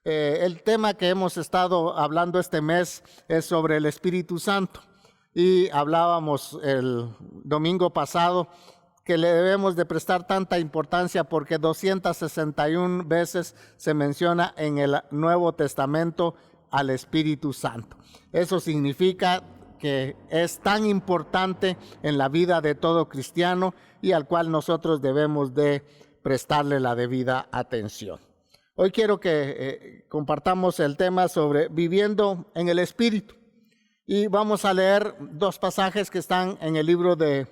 El tema que hemos estado hablando este mes es sobre el Espíritu Santo y hablábamos el domingo pasado que le debemos de prestar tanta importancia porque 261 veces se menciona en el Nuevo Testamento al Espíritu Santo. Eso significa que es tan importante en la vida de todo cristiano y al cual nosotros debemos de prestarle la debida atención. Hoy quiero que compartamos el tema sobre viviendo en el Espíritu y vamos a leer dos pasajes que están en el libro de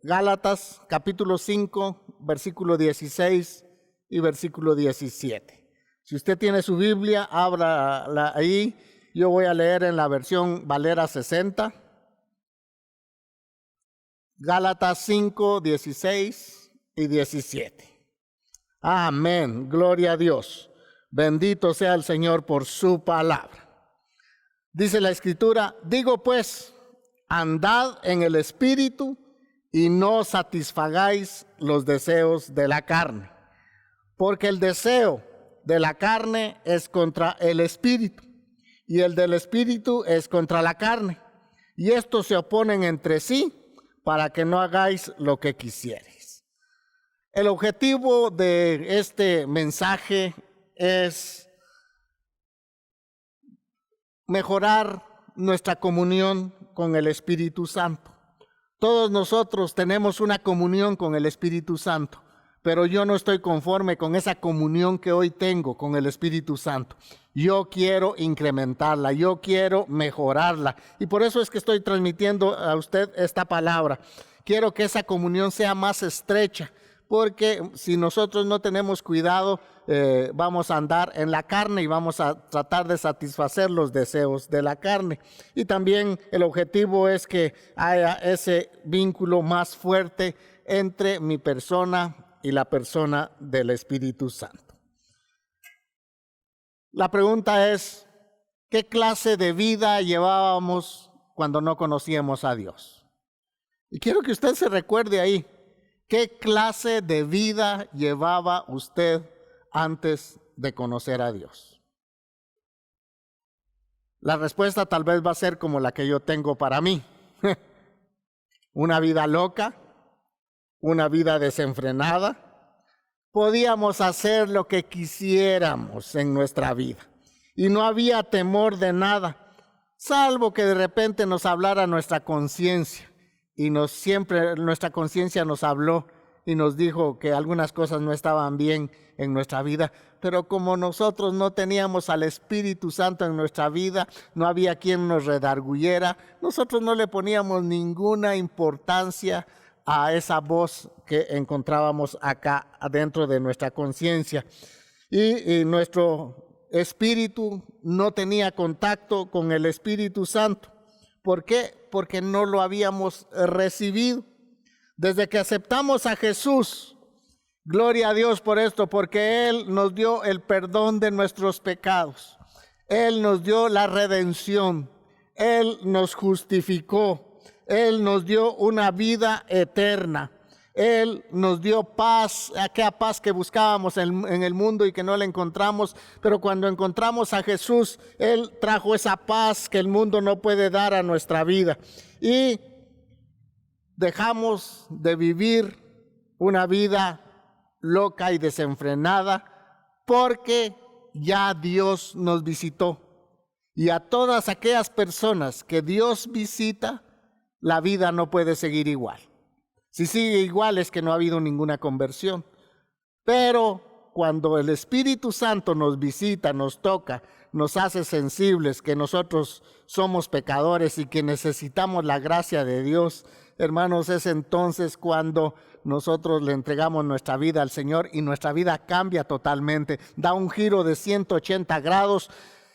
Gálatas, capítulo 5, versículo 16 y versículo 17. Si usted tiene su Biblia, ábrala ahí. Yo voy a leer en la versión Valera 60. Gálatas 5, 16 y 17. Amén. Gloria a Dios. Bendito sea el Señor por su palabra. Dice la Escritura, digo pues, andad en el Espíritu y no satisfagáis los deseos de la carne. Porque el deseo de la carne es contra el Espíritu y el del Espíritu es contra la carne. Y estos se oponen entre sí para que no hagáis lo que quisierais. El objetivo de este mensaje es mejorar nuestra comunión con el Espíritu Santo. Todos nosotros tenemos una comunión con el Espíritu Santo, pero yo no estoy conforme con esa comunión que hoy tengo con el Espíritu Santo. Yo quiero incrementarla, yo quiero mejorarla. Y por eso es que estoy transmitiendo a usted esta palabra. Quiero que esa comunión sea más estrecha, porque si nosotros no tenemos cuidado, vamos a andar en la carne y vamos a tratar de satisfacer los deseos de la carne. Y también el objetivo es que haya ese vínculo más fuerte entre mi persona y la persona del Espíritu Santo. La pregunta es, ¿qué clase de vida llevábamos cuando no conocíamos a Dios? Y quiero que usted se recuerde ahí, ¿qué clase de vida llevaba usted antes de conocer a Dios? La respuesta tal vez va a ser como la que yo tengo para mí. Una vida loca, una vida desenfrenada. Podíamos hacer lo que quisiéramos en nuestra vida y no había temor de nada, salvo que de repente nos hablara nuestra conciencia y siempre nuestra conciencia nos habló y nos dijo que algunas cosas no estaban bien en nuestra vida, pero como nosotros no teníamos al Espíritu Santo en nuestra vida, no había quien nos redarguyera, nosotros no le poníamos ninguna importancia a esa voz que encontrábamos acá adentro de nuestra conciencia. Y nuestro espíritu no tenía contacto con el Espíritu Santo. ¿Por qué? Porque no lo habíamos recibido. Desde que aceptamos a Jesús, gloria a Dios por esto, porque Él nos dio el perdón de nuestros pecados. Él nos dio la redención. Él nos justificó. Él nos dio una vida eterna. Él nos dio paz, aquella paz que buscábamos en el mundo y que no la encontramos. Pero cuando encontramos a Jesús, Él trajo esa paz que el mundo no puede dar a nuestra vida. Y dejamos de vivir una vida loca y desenfrenada porque ya Dios nos visitó. Y a todas aquellas personas que Dios visita, la vida no puede seguir igual. Si sigue igual es que no ha habido ninguna conversión. Pero cuando el Espíritu Santo nos visita, nos toca, nos hace sensibles que nosotros somos pecadores y que necesitamos la gracia de Dios, hermanos, es entonces cuando nosotros le entregamos nuestra vida al Señor y nuestra vida cambia totalmente, da un giro de 180 grados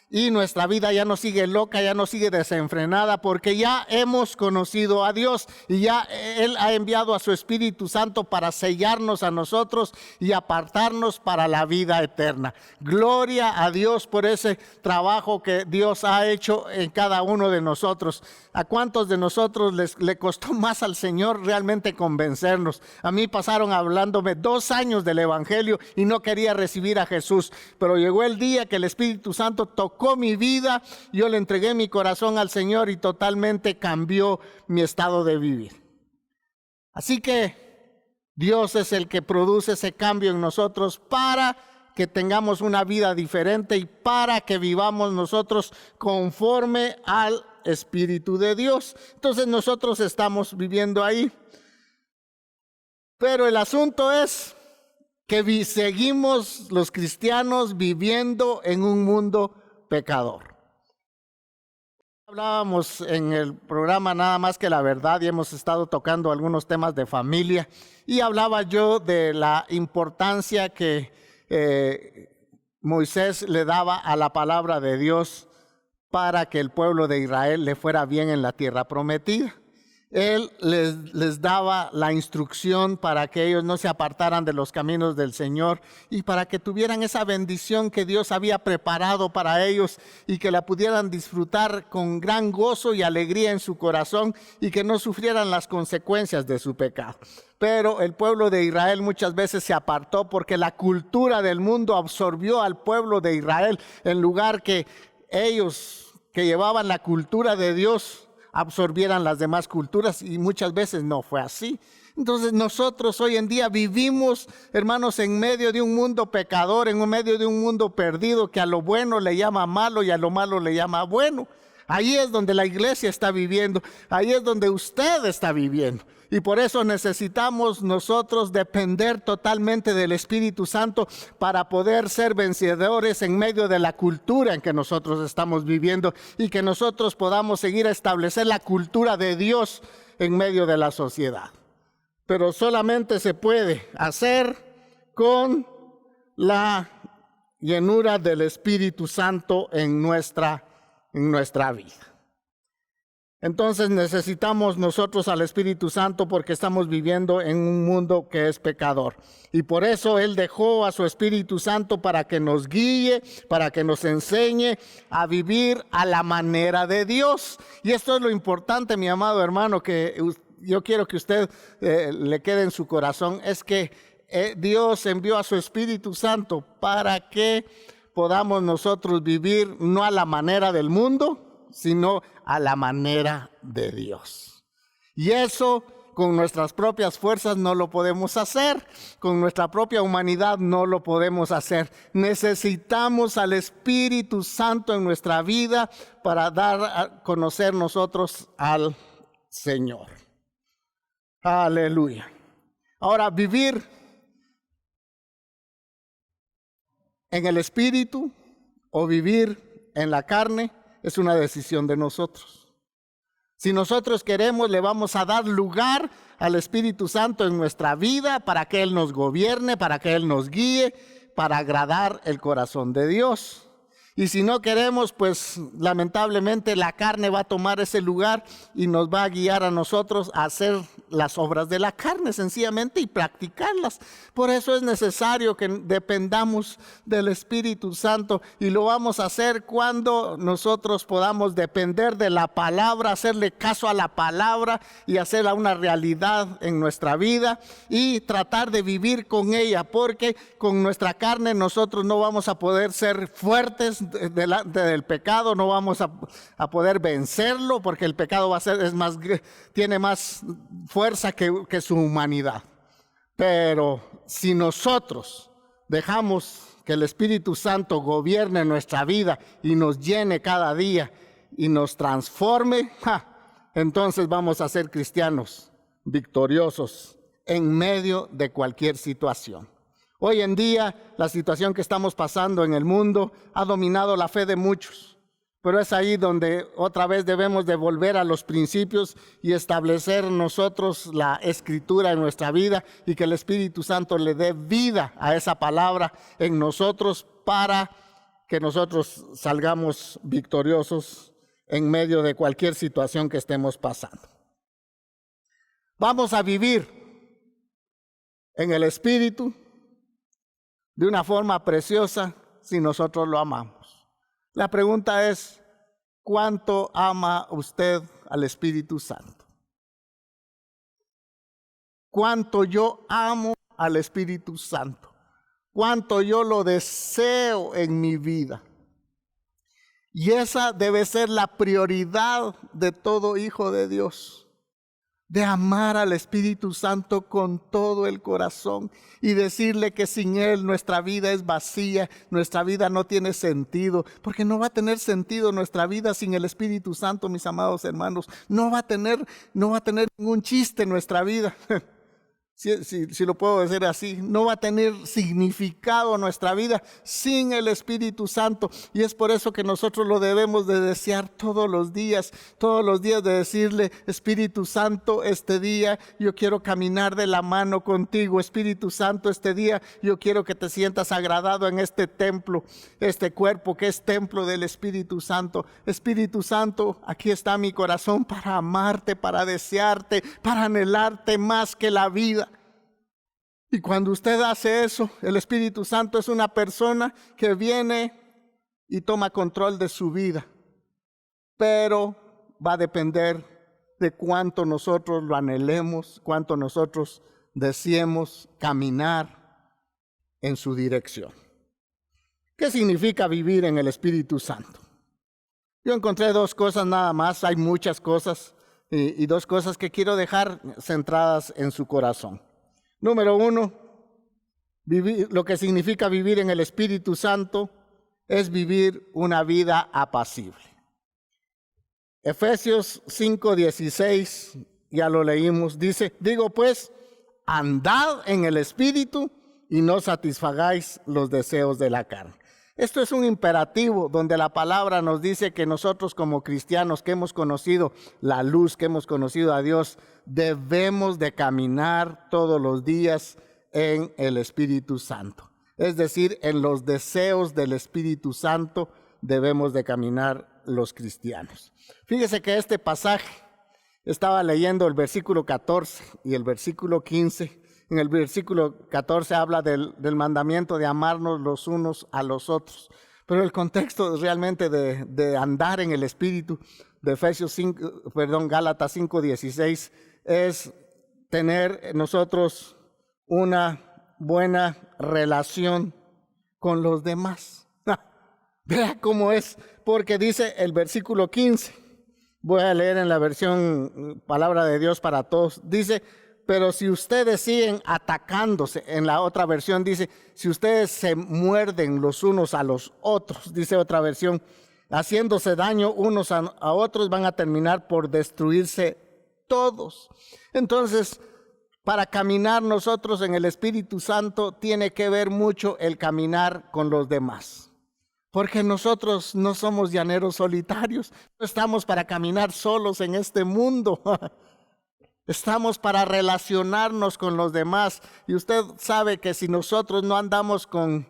y nuestra vida ya no sigue loca, ya no sigue desenfrenada, porque ya hemos conocido a Dios y ya Él ha enviado a su Espíritu Santo para sellarnos a nosotros y apartarnos para la vida eterna. Gloria a Dios por ese trabajo que Dios ha hecho en cada uno de nosotros. ¿A cuántos de nosotros le costó más al Señor realmente convencernos? A mí pasaron hablándome 2 años del Evangelio y no quería recibir a Jesús, pero llegó el día que el Espíritu Santo tocó mi vida, yo le entregué mi corazón al Señor y totalmente cambió mi estado de vivir. Así que Dios es el que produce ese cambio en nosotros para que tengamos una vida diferente y para que vivamos nosotros conforme al Espíritu de Dios. Entonces nosotros estamos viviendo ahí. Pero el asunto es que seguimos los cristianos viviendo en un mundo pecador. Hablábamos en el programa Nada Más que la Verdad y hemos estado tocando algunos temas de familia y hablaba yo de la importancia que Moisés le daba a la palabra de Dios para que el pueblo de Israel le fuera bien en la tierra prometida. Él les daba la instrucción para que ellos no se apartaran de los caminos del Señor y para que tuvieran esa bendición que Dios había preparado para ellos y que la pudieran disfrutar con gran gozo y alegría en su corazón y que no sufrieran las consecuencias de su pecado. Pero el pueblo de Israel muchas veces se apartó porque la cultura del mundo absorbió al pueblo de Israel en lugar que ellos que llevaban la cultura de Dios absorbieran las demás culturas, y muchas veces no fue así. Entonces nosotros hoy en día vivimos, hermanos, en medio de un mundo pecador, en medio de un mundo perdido que a lo bueno le llama malo y a lo malo le llama bueno. Ahí es donde la iglesia está viviendo, ahí es donde usted está viviendo. Y por eso necesitamos nosotros depender totalmente del Espíritu Santo para poder ser vencedores en medio de la cultura en que nosotros estamos viviendo y que nosotros podamos seguir a establecer la cultura de Dios en medio de la sociedad. Pero solamente se puede hacer con la llenura del Espíritu Santo en nuestra vida. Entonces necesitamos nosotros al Espíritu Santo porque estamos viviendo en un mundo que es pecador. Y por eso Él dejó a su Espíritu Santo para que nos guíe, para que nos enseñe a vivir a la manera de Dios. Y esto es lo importante, mi amado hermano, que yo quiero que usted le quede en su corazón, es que Dios envió a su Espíritu Santo para que podamos nosotros vivir no a la manera del mundo, sino a la manera de Dios. Y eso con nuestras propias fuerzas no lo podemos hacer, con nuestra propia humanidad no lo podemos hacer. Necesitamos al Espíritu Santo en nuestra vida para dar a conocer nosotros al Señor. Aleluya. Ahora, vivir en el Espíritu o vivir en la carne es una decisión de nosotros. Si nosotros queremos, le vamos a dar lugar al Espíritu Santo en nuestra vida para que Él nos gobierne, para que Él nos guíe, para agradar el corazón de Dios. Y si no queremos, pues lamentablemente la carne va a tomar ese lugar y nos va a guiar a nosotros a hacer las obras de la carne sencillamente y practicarlas. Por eso es necesario que dependamos del Espíritu Santo y lo vamos a hacer cuando nosotros podamos depender de la palabra, hacerle caso a la palabra y hacerla una realidad en nuestra vida y tratar de vivir con ella, porque con nuestra carne nosotros no vamos a poder ser fuertes delante del pecado, no vamos a poder vencerlo porque el pecado tiene más fuerza que su humanidad. Pero si nosotros dejamos que el Espíritu Santo gobierne nuestra vida y nos llene cada día y nos transforme, entonces vamos a ser cristianos victoriosos en medio de cualquier situación. Hoy en día, la situación que estamos pasando en el mundo ha dominado la fe de muchos, pero es ahí donde otra vez debemos de volver a los principios y establecer nosotros la Escritura en nuestra vida y que el Espíritu Santo le dé vida a esa palabra en nosotros para que nosotros salgamos victoriosos en medio de cualquier situación que estemos pasando. Vamos a vivir en el Espíritu de una forma preciosa si nosotros lo amamos. La pregunta es, ¿cuánto ama usted al Espíritu Santo? ¿Cuánto yo amo al Espíritu Santo? ¿Cuánto yo lo deseo en mi vida? Y esa debe ser la prioridad de todo hijo de Dios, de amar al Espíritu Santo con todo el corazón y decirle que sin Él nuestra vida es vacía, nuestra vida no tiene sentido, porque no va a tener sentido nuestra vida sin el Espíritu Santo, mis amados hermanos. No va a tener ningún chiste nuestra vida. Si lo puedo decir así, no va a tener significado nuestra vida sin el Espíritu Santo. Y es por eso que nosotros lo debemos de desear todos los días de decirle, Espíritu Santo, este día yo quiero caminar de la mano contigo. Espíritu Santo, este día yo quiero que te sientas agradado en este templo, este cuerpo que es templo del Espíritu Santo. Espíritu Santo, aquí está mi corazón para amarte, para desearte, para anhelarte más que la vida. Y cuando usted hace eso, el Espíritu Santo es una persona que viene y toma control de su vida. Pero va a depender de cuánto nosotros lo anhelemos, cuánto nosotros deseemos caminar en su dirección. ¿Qué significa vivir en el Espíritu Santo? Yo encontré dos cosas nada más, hay muchas cosas, y dos cosas que quiero dejar centradas en su corazón. Número uno, lo que significa vivir en el Espíritu Santo es vivir una vida apacible. Efesios 5:16, ya lo leímos, dice, digo pues, andad en el Espíritu y no satisfagáis los deseos de la carne. Esto es un imperativo donde la palabra nos dice que nosotros como cristianos que hemos conocido la luz, que hemos conocido a Dios, debemos de caminar todos los días en el Espíritu Santo. Es decir, en los deseos del Espíritu Santo debemos de caminar los cristianos. Fíjese que este pasaje, estaba leyendo el versículo 14 y el versículo 15. En el versículo 14 habla del mandamiento de amarnos los unos a los otros. Pero el contexto realmente de andar en el Espíritu de Gálatas 5:16 es tener nosotros una buena relación con los demás. Vea cómo es, porque dice el versículo 15, voy a leer en la versión Palabra de Dios para Todos, dice, pero si ustedes siguen atacándose, en la otra versión dice, si ustedes se muerden los unos a los otros, dice otra versión, haciéndose daño unos a otros, van a terminar por destruirse todos. Entonces, para caminar nosotros en el Espíritu Santo, tiene que ver mucho el caminar con los demás. Porque nosotros no somos llaneros solitarios, no estamos para caminar solos en este mundo. Estamos para relacionarnos con los demás. Y usted sabe que si nosotros no andamos con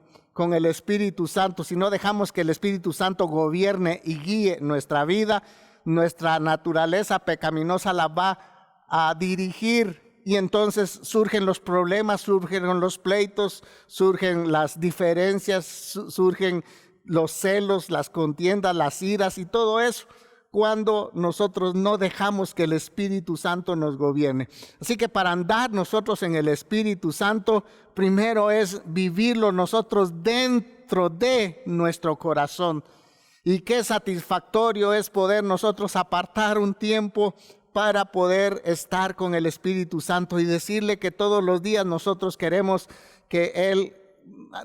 el Espíritu Santo, si no dejamos que el Espíritu Santo gobierne y guíe nuestra vida, nuestra naturaleza pecaminosa la va a dirigir. Y entonces surgen los problemas, surgen los pleitos, surgen las diferencias, surgen los celos, las contiendas, las iras y todo eso, cuando nosotros no dejamos que el Espíritu Santo nos gobierne. Así que para andar nosotros en el Espíritu Santo, primero es vivirlo nosotros dentro de nuestro corazón. Y qué satisfactorio es poder nosotros apartar un tiempo para poder estar con el Espíritu Santo y decirle que todos los días nosotros queremos que Él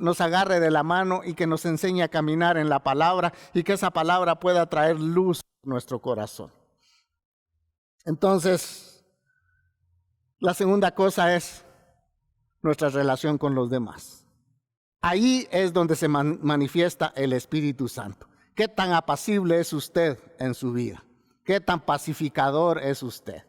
nos agarre de la mano y que nos enseñe a caminar en la palabra y que esa palabra pueda traer luz a nuestro corazón. Entonces, la segunda cosa es nuestra relación con los demás. Ahí es donde se manifiesta el Espíritu Santo. ¿Qué tan apacible es usted en su vida? ¿Qué tan pacificador es usted?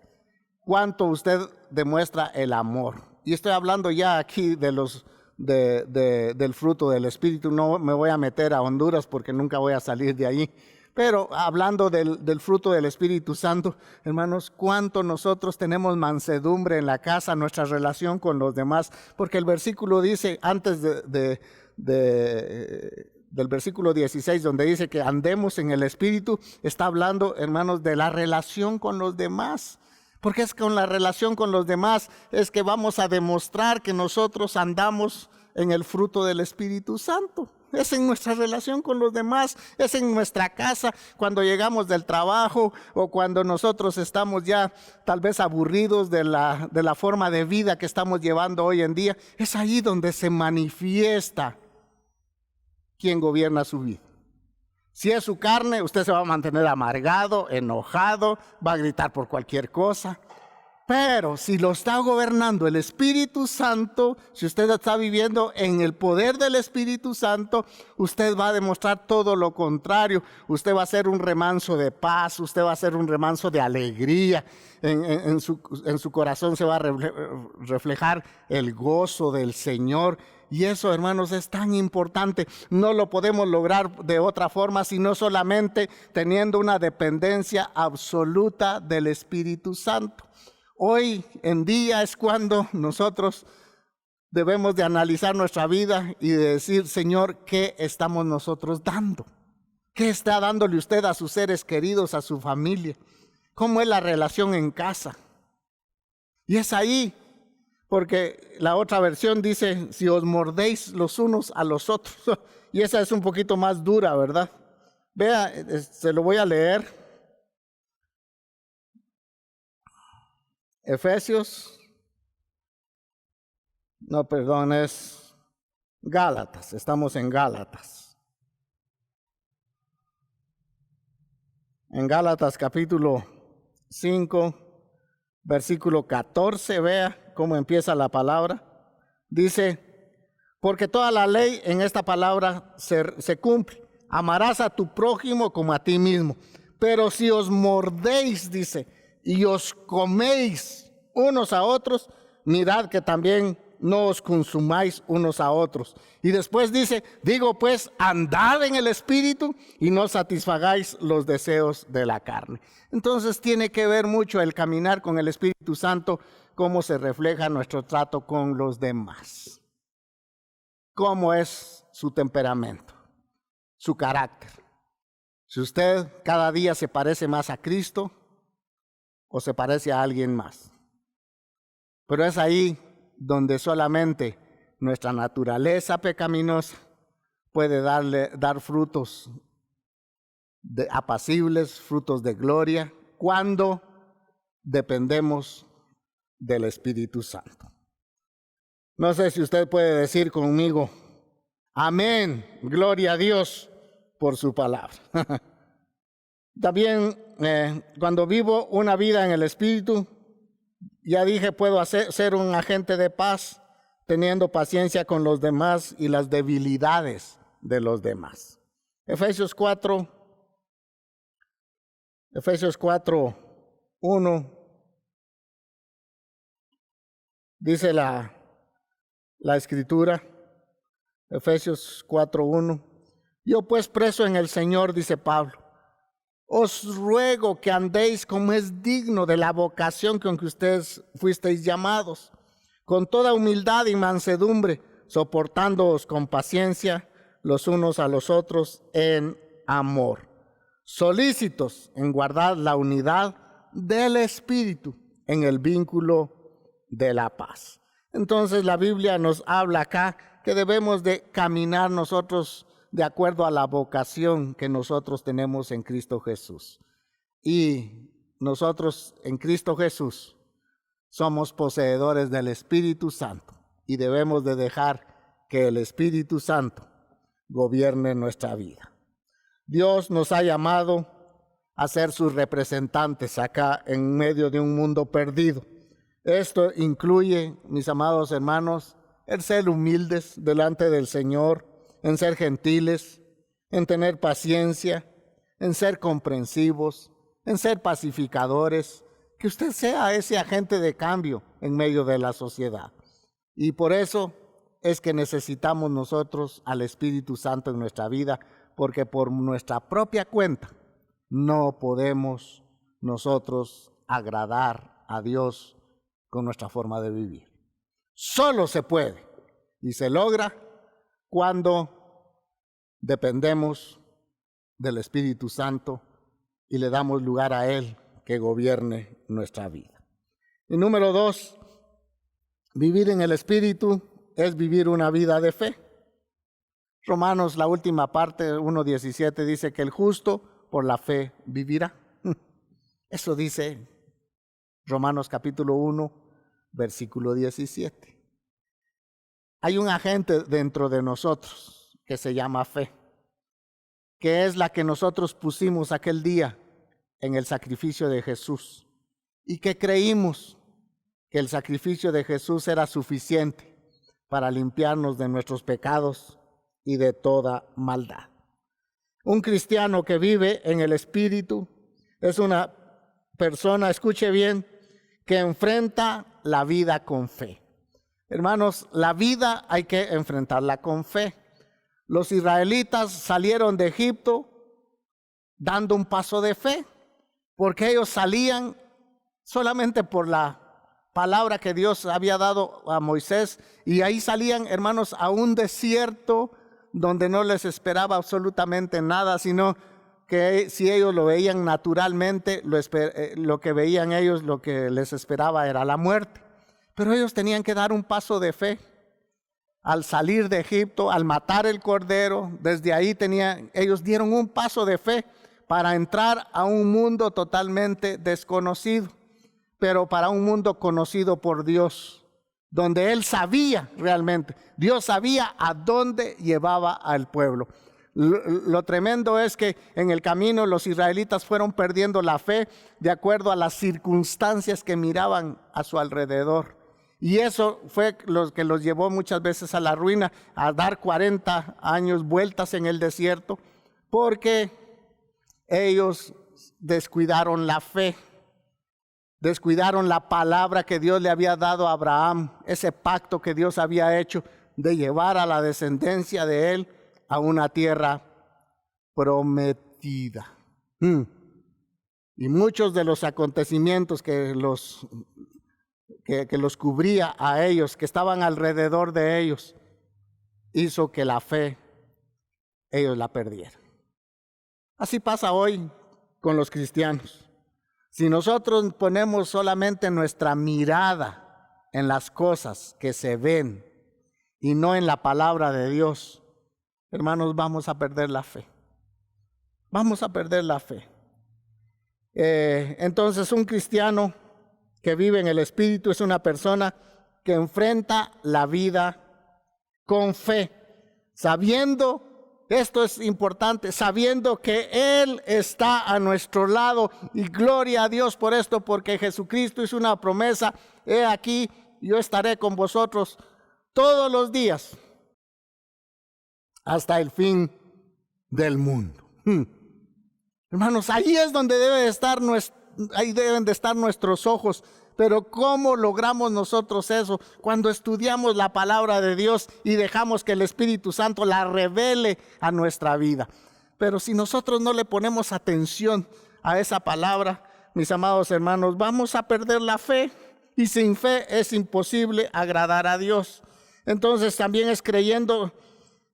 ¿Cuánto usted demuestra el amor? Y estoy hablando ya aquí de los del fruto del Espíritu. No me voy a meter a Honduras porque nunca voy a salir de ahí. Pero hablando del fruto del Espíritu Santo, hermanos, cuánto nosotros tenemos mansedumbre en la casa, nuestra relación con los demás, porque el versículo dice, antes del versículo 16, donde dice que andemos en el Espíritu, está hablando, hermanos, de la relación con los demás. Porque es con la relación con los demás es que vamos a demostrar que nosotros andamos en el fruto del Espíritu Santo. Es en nuestra relación con los demás, es en nuestra casa, cuando llegamos del trabajo o cuando nosotros estamos ya tal vez aburridos de la forma de vida que estamos llevando hoy en día. Es ahí donde se manifiesta quién gobierna su vida. Si es su carne, usted se va a mantener amargado, enojado, va a gritar por cualquier cosa. Pero si lo está gobernando el Espíritu Santo, si usted está viviendo en el poder del Espíritu Santo, usted va a demostrar todo lo contrario. Usted va a ser un remanso de paz, usted va a ser un remanso de alegría. En su corazón se va a reflejar el gozo del Señor. Y eso, hermanos, es tan importante. No lo podemos lograr de otra forma, sino solamente teniendo una dependencia absoluta del Espíritu Santo. Hoy en día es cuando nosotros debemos de analizar nuestra vida y de decir, Señor, ¿qué estamos nosotros dando? ¿Qué está dándole usted a sus seres queridos, a su familia? ¿Cómo es la relación en casa? Y es ahí, porque la otra versión dice, si os mordéis los unos a los otros. Y esa es un poquito más dura, ¿verdad? Vea, se lo voy a leer. Efesios, no, perdón, es Gálatas, estamos en Gálatas. En Gálatas capítulo 5, versículo 14, vea cómo empieza la palabra. Dice, porque toda la ley en esta palabra se cumple. Amarás a tu prójimo como a ti mismo. Pero si os mordéis, dice, y os coméis unos a otros, mirad que también no os consumáis unos a otros. Y después dice, digo pues, andad en el Espíritu y no satisfagáis los deseos de la carne. Entonces tiene que ver mucho el caminar con el Espíritu Santo, cómo se refleja nuestro trato con los demás. Cómo es su temperamento, su carácter. Si usted cada día se parece más a Cristo, o se parece a alguien más. Pero es ahí donde solamente nuestra naturaleza pecaminosa puede dar frutos apacibles, frutos de gloria, cuando dependemos del Espíritu Santo. No sé si usted puede decir conmigo, amén, gloria a Dios por su palabra. También cuando vivo una vida en el Espíritu, ya dije, puedo ser un agente de paz, teniendo paciencia con los demás y las debilidades de los demás. Efesios 4:1 dice la Escritura, Efesios 4:1, yo pues preso en el Señor, dice Pablo, os ruego que andéis como es digno de la vocación con que ustedes fuisteis llamados, con toda humildad y mansedumbre, soportándoos con paciencia los unos a los otros en amor, solícitos en guardar la unidad del Espíritu en el vínculo de la paz. Entonces la Biblia nos habla acá que debemos de caminar nosotros de acuerdo a la vocación que nosotros tenemos en Cristo Jesús. Y nosotros en Cristo Jesús somos poseedores del Espíritu Santo y debemos de dejar que el Espíritu Santo gobierne nuestra vida. Dios nos ha llamado a ser sus representantes acá en medio de un mundo perdido. Esto incluye, mis amados hermanos, el ser humildes delante del Señor, en ser gentiles, en tener paciencia, en ser comprensivos, en ser pacificadores, que usted sea ese agente de cambio en medio de la sociedad. Y por eso es que necesitamos nosotros al Espíritu Santo en nuestra vida, porque por nuestra propia cuenta no podemos nosotros agradar a Dios con nuestra forma de vivir. Solo se puede y se logra cuando dependemos del Espíritu Santo y le damos lugar a Él que gobierne nuestra vida. Y número 2, vivir en el Espíritu es vivir una vida de fe. Romanos, la última parte, 1:17, dice que el justo por la fe vivirá. Eso dice Romanos capítulo 1, versículo 17. Hay un agente dentro de nosotros que se llama fe, que es la que nosotros pusimos aquel día en el sacrificio de Jesús y que creímos que el sacrificio de Jesús era suficiente para limpiarnos de nuestros pecados y de toda maldad. Un cristiano que vive en el Espíritu es una persona, escuche bien, que enfrenta la vida con fe. Hermanos, la vida hay que enfrentarla con fe. Los israelitas salieron de Egipto dando un paso de fe, porque ellos salían solamente por la palabra que Dios había dado a Moisés, y ahí salían, hermanos, a un desierto donde no les esperaba absolutamente nada, sino que si ellos lo veían naturalmente, lo que veían ellos, lo que les esperaba era la muerte. Pero ellos tenían que dar un paso de fe. Al salir de Egipto, al matar el cordero, desde ahí ellos dieron un paso de fe para entrar a un mundo totalmente desconocido, pero para un mundo conocido por Dios, donde Él sabía realmente, Dios sabía a dónde llevaba al pueblo. Lo tremendo es que en el camino los israelitas fueron perdiendo la fe de acuerdo a las circunstancias que miraban a su alrededor. Y eso fue lo que los llevó muchas veces a la ruina, a dar 40 años vueltas en el desierto, porque ellos descuidaron la fe, descuidaron la palabra que Dios le había dado a Abraham, ese pacto que Dios había hecho de llevar a la descendencia de él a una tierra prometida. Y muchos de los acontecimientos que los cubría a ellos, que estaban alrededor de ellos, hizo que la fe ellos la perdieran. Así pasa hoy con los cristianos. Si nosotros ponemos solamente nuestra mirada en las cosas que se ven y no en la palabra de Dios, hermanos, vamos a perder la fe. Vamos a perder la fe. Entonces, un cristiano que vive en el Espíritu es una persona que enfrenta la vida con fe, sabiendo, esto es importante, sabiendo que Él está a nuestro lado, y gloria a Dios por esto, porque Jesucristo hizo una promesa: he aquí, yo estaré con vosotros todos los días hasta el fin del mundo. Hermanos, ahí es donde ahí deben de estar nuestros ojos. Pero ¿cómo logramos nosotros eso? Cuando estudiamos la palabra de Dios y dejamos que el Espíritu Santo la revele a nuestra vida. Pero si nosotros no le ponemos atención a esa palabra, mis amados hermanos, vamos a perder la fe, y sin fe es imposible agradar a Dios. Entonces también es creyendo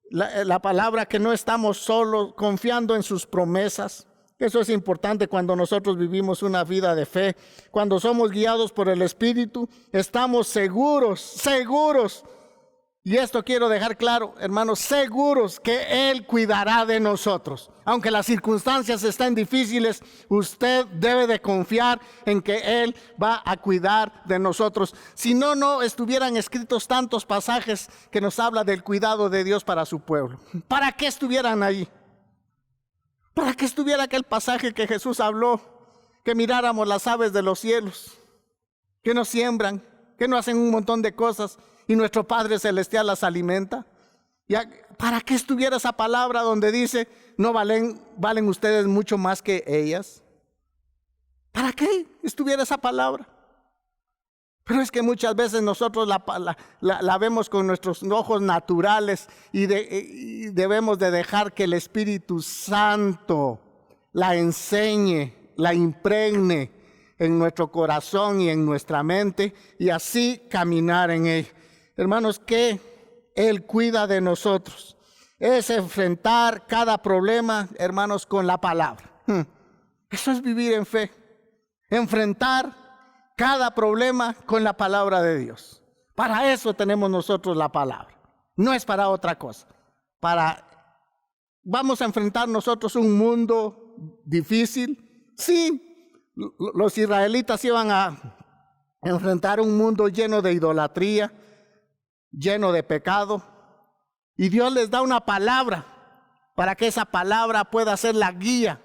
la palabra que no estamos solos, confiando en sus promesas. Eso es importante cuando nosotros vivimos una vida de fe. Cuando somos guiados por el Espíritu, estamos seguros. Y esto quiero dejar claro, hermanos, seguros que Él cuidará de nosotros. Aunque las circunstancias estén difíciles, usted debe de confiar en que Él va a cuidar de nosotros. Si no, no estuvieran escritos tantos pasajes que nos habla del cuidado de Dios para su pueblo. ¿Para qué estuvieran allí? ¿Para qué estuviera aquel pasaje que Jesús habló? Que miráramos las aves de los cielos, que no siembran, que no hacen un montón de cosas, y nuestro Padre Celestial las alimenta. ¿Para qué estuviera esa palabra donde dice, no valen ustedes mucho más que ellas? ¿Para qué estuviera esa palabra? Pero es que muchas veces nosotros la vemos con nuestros ojos naturales y debemos de dejar que el Espíritu Santo la enseñe, la impregne en nuestro corazón y en nuestra mente y así caminar en ella. Hermanos, que Él cuida de nosotros. Es enfrentar cada problema, hermanos, con la palabra. Eso es vivir en fe. Enfrentar cada problema con la palabra de Dios. Para eso tenemos nosotros la palabra. No es para otra cosa. Vamos a enfrentar nosotros un mundo difícil. Sí, los israelitas iban a enfrentar un mundo lleno de idolatría, lleno de pecado. Y Dios les da una palabra para que esa palabra pueda ser la guía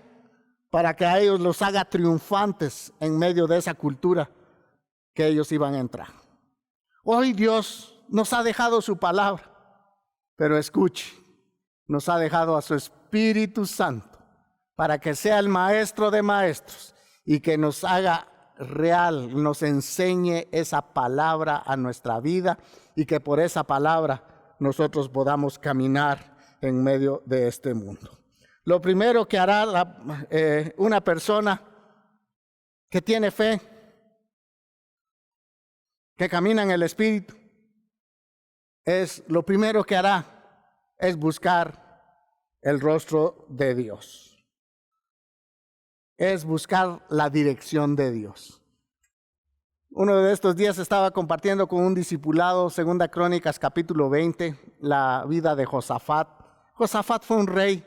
para que a ellos los haga triunfantes en medio de esa cultura que ellos iban a entrar. Hoy Dios nos ha dejado su palabra, pero escuche, nos ha dejado a su Espíritu Santo para que sea el maestro de maestros y que nos haga real, nos enseñe esa palabra a nuestra vida y que por esa palabra nosotros podamos caminar en medio de este mundo. Lo primero que hará una persona que tiene fe, que camina en el Espíritu, lo primero que hará es buscar el rostro de Dios. Es buscar la dirección de Dios. Uno de estos días estaba compartiendo con un discipulado, 2 Crónicas capítulo 20, la vida de Josafat. Josafat fue un rey,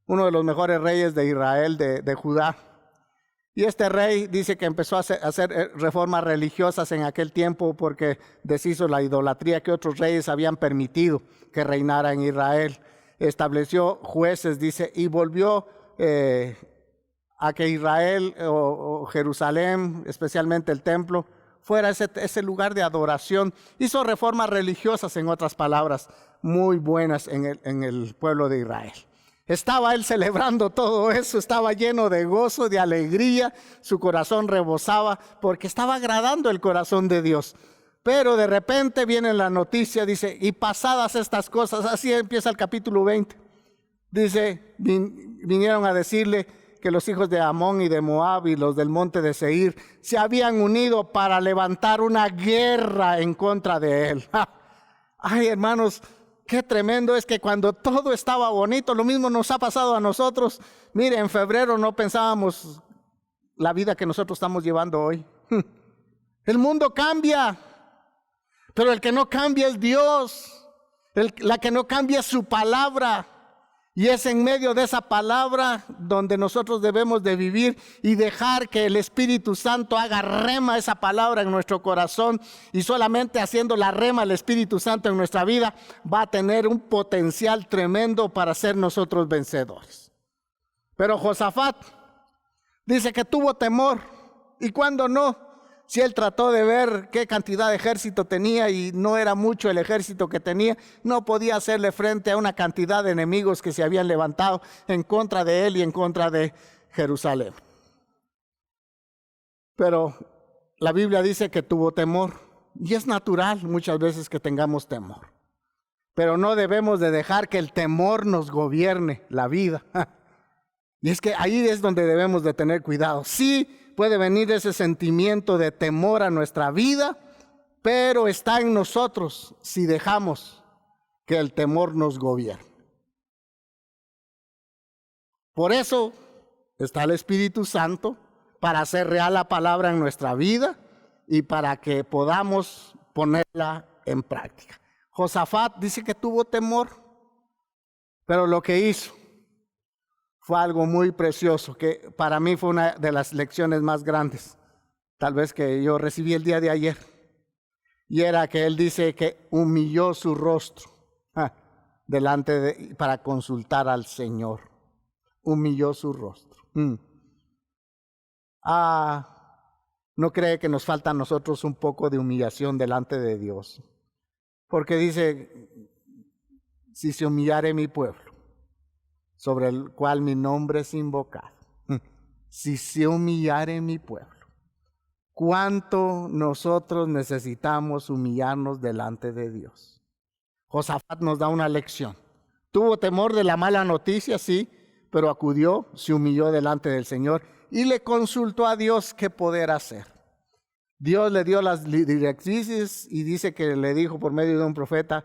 uno de los mejores reyes de Israel, de Judá. Y este rey dice que empezó a hacer reformas religiosas en aquel tiempo porque deshizo la idolatría que otros reyes habían permitido que reinara en Israel. Estableció jueces, dice, y volvió a que Israel o Jerusalén, especialmente el templo, fuera ese lugar de adoración. Hizo reformas religiosas, en otras palabras, muy buenas en el pueblo de Israel. Estaba él celebrando todo eso, estaba lleno de gozo, de alegría, su corazón rebosaba porque estaba agradando el corazón de Dios. Pero de repente viene la noticia, dice, y pasadas estas cosas, así empieza el capítulo 20, dice, vinieron a decirle que los hijos de Amón y de Moab y los del monte de Seir se habían unido para levantar una guerra en contra de él. Ay, hermanos, qué tremendo es que cuando todo estaba bonito, lo mismo nos ha pasado a nosotros. Mire, en febrero no pensábamos la vida que nosotros estamos llevando hoy. El mundo cambia, pero el que no cambia es Dios. La que no cambia es su palabra. Y es en medio de esa palabra donde nosotros debemos de vivir y dejar que el Espíritu Santo haga rema esa palabra en nuestro corazón. Y solamente haciendo la rema el Espíritu Santo en nuestra vida va a tener un potencial tremendo para ser nosotros vencedores. Pero Josafat dice que tuvo temor. ¿Y cuándo no? Si él trató de ver qué cantidad de ejército tenía y no era mucho el ejército que tenía, no podía hacerle frente a una cantidad de enemigos que se habían levantado en contra de él y en contra de Jerusalén. Pero la Biblia dice que tuvo temor y es natural muchas veces que tengamos temor. Pero no debemos de dejar que el temor nos gobierne la vida. Y es que ahí es donde debemos de tener cuidado. Sí, puede venir ese sentimiento de temor a nuestra vida, pero está en nosotros si dejamos que el temor nos gobierne. Por eso está el Espíritu Santo, para hacer real la palabra en nuestra vida y para que podamos ponerla en práctica. Josafat dice que tuvo temor, pero lo que hizo fue algo muy precioso, que para mí fue una de las lecciones más grandes, tal vez que yo recibí el día de ayer. Y era que él dice que humilló su rostro para consultar al Señor. Humilló su rostro. ¿No cree que nos falta a nosotros un poco de humillación delante de Dios? Porque dice, si se humillare mi pueblo, sobre el cual mi nombre es invocado, si se humillare mi pueblo. cuánto nosotros necesitamos humillarnos delante de Dios. Josafat nos da una lección. Tuvo temor de la mala noticia, sí, pero acudió, se humilló delante del Señor y le consultó a Dios qué poder hacer. Dios le dio las directrices y dice que le dijo por medio de un profeta,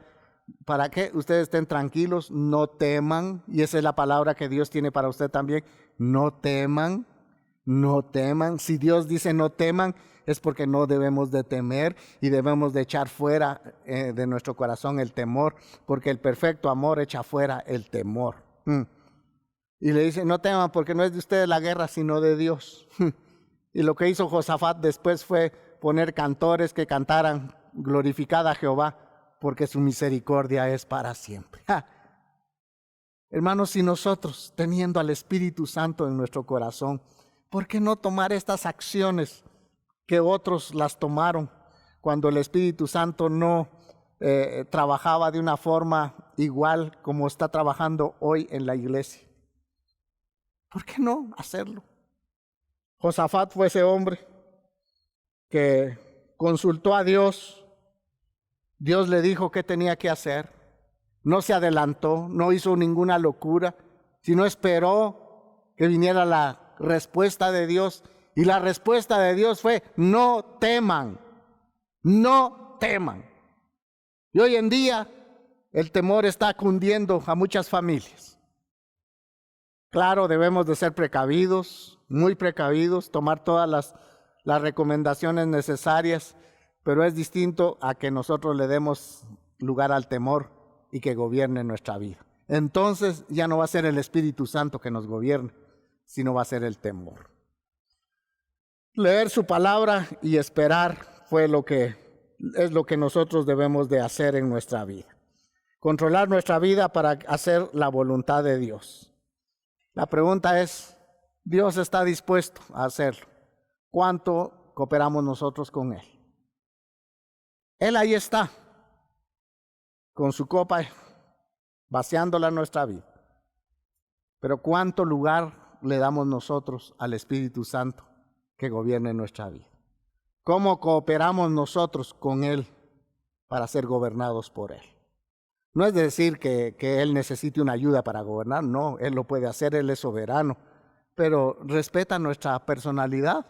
para que ustedes estén tranquilos, no teman, y esa es la palabra que Dios tiene para usted también, no teman, no teman. Si Dios dice no teman, es porque no debemos de temer y debemos de echar fuera de nuestro corazón el temor, porque el perfecto amor echa fuera el temor. Y le dice, no teman porque no es de ustedes la guerra, sino de Dios. Y lo que hizo Josafat después fue poner cantores que cantaran glorificada a Jehová, porque su misericordia es para siempre. Hermanos, si nosotros, teniendo al Espíritu Santo en nuestro corazón, ¿por qué no tomar estas acciones que otros las tomaron cuando el Espíritu Santo no trabajaba de una forma igual como está trabajando hoy en la iglesia? ¿Por qué no hacerlo? Josafat fue ese hombre que consultó a Dios. Dios le dijo qué tenía que hacer. No se adelantó, no hizo ninguna locura, sino esperó que viniera la respuesta de Dios. Y la respuesta de Dios fue, no teman, no teman. Y hoy en día el temor está cundiendo a muchas familias. Claro, debemos de ser precavidos, muy precavidos, tomar todas las recomendaciones necesarias, pero es distinto a que nosotros le demos lugar al temor y que gobierne nuestra vida. Entonces ya no va a ser el Espíritu Santo que nos gobierne, sino va a ser el temor. Leer su palabra y esperar es lo que nosotros debemos de hacer en nuestra vida. Controlar nuestra vida para hacer la voluntad de Dios. La pregunta es, ¿Dios está dispuesto a hacerlo? ¿Cuánto cooperamos nosotros con Él? Él ahí está, con su copa, vaciándola en nuestra vida. Pero ¿cuánto lugar le damos nosotros al Espíritu Santo que gobierne nuestra vida? ¿Cómo cooperamos nosotros con Él para ser gobernados por Él? No es decir que Él necesite una ayuda para gobernar, no, Él lo puede hacer, Él es soberano, pero respeta nuestra personalidad.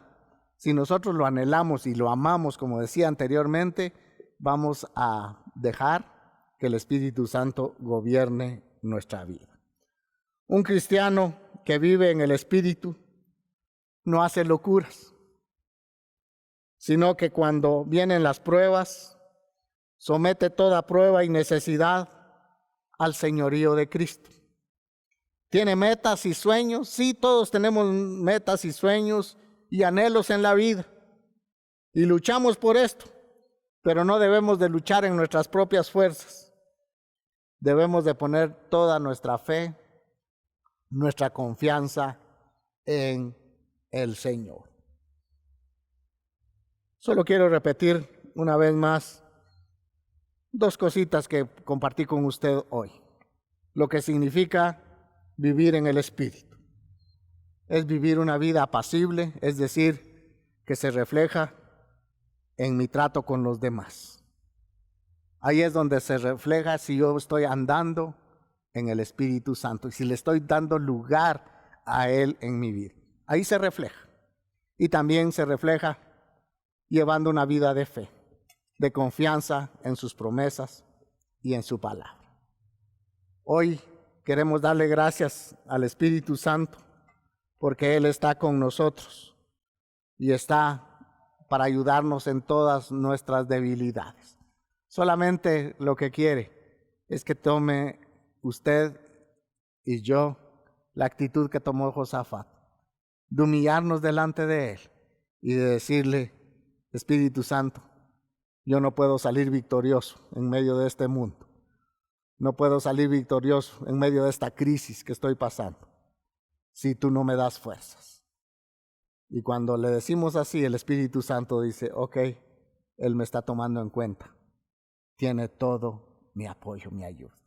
Si nosotros lo anhelamos y lo amamos, como decía anteriormente, vamos a dejar que el Espíritu Santo gobierne nuestra vida. Un cristiano que vive en el Espíritu no hace locuras, sino que cuando vienen las pruebas, somete toda prueba y necesidad al señorío de Cristo. ¿Tiene metas y sueños? Sí, todos tenemos metas y sueños y anhelos en la vida. Y luchamos por esto, pero no debemos de luchar en nuestras propias fuerzas. Debemos de poner toda nuestra fe, nuestra confianza en el Señor. Solo quiero repetir una vez más dos cositas que compartí con usted hoy. Lo que significa vivir en el Espíritu. Es vivir una vida apacible, es decir, que se refleja en mi trato con los demás. Ahí es donde se refleja si yo estoy andando en el Espíritu Santo y si le estoy dando lugar a Él en mi vida. Ahí se refleja. Y también se refleja llevando una vida de fe, de confianza en sus promesas y en su palabra. Hoy queremos darle gracias al Espíritu Santo porque Él está con nosotros y está para ayudarnos en todas nuestras debilidades. Solamente lo que quiere es que tome usted y yo la actitud que tomó Josafat, de humillarnos delante de Él y de decirle, Espíritu Santo, yo no puedo salir victorioso en medio de este mundo. No puedo salir victorioso en medio de esta crisis que estoy pasando si tú no me das fuerzas. Y cuando le decimos así, el Espíritu Santo dice, ok, Él me está tomando en cuenta. Tiene todo mi apoyo, mi ayuda.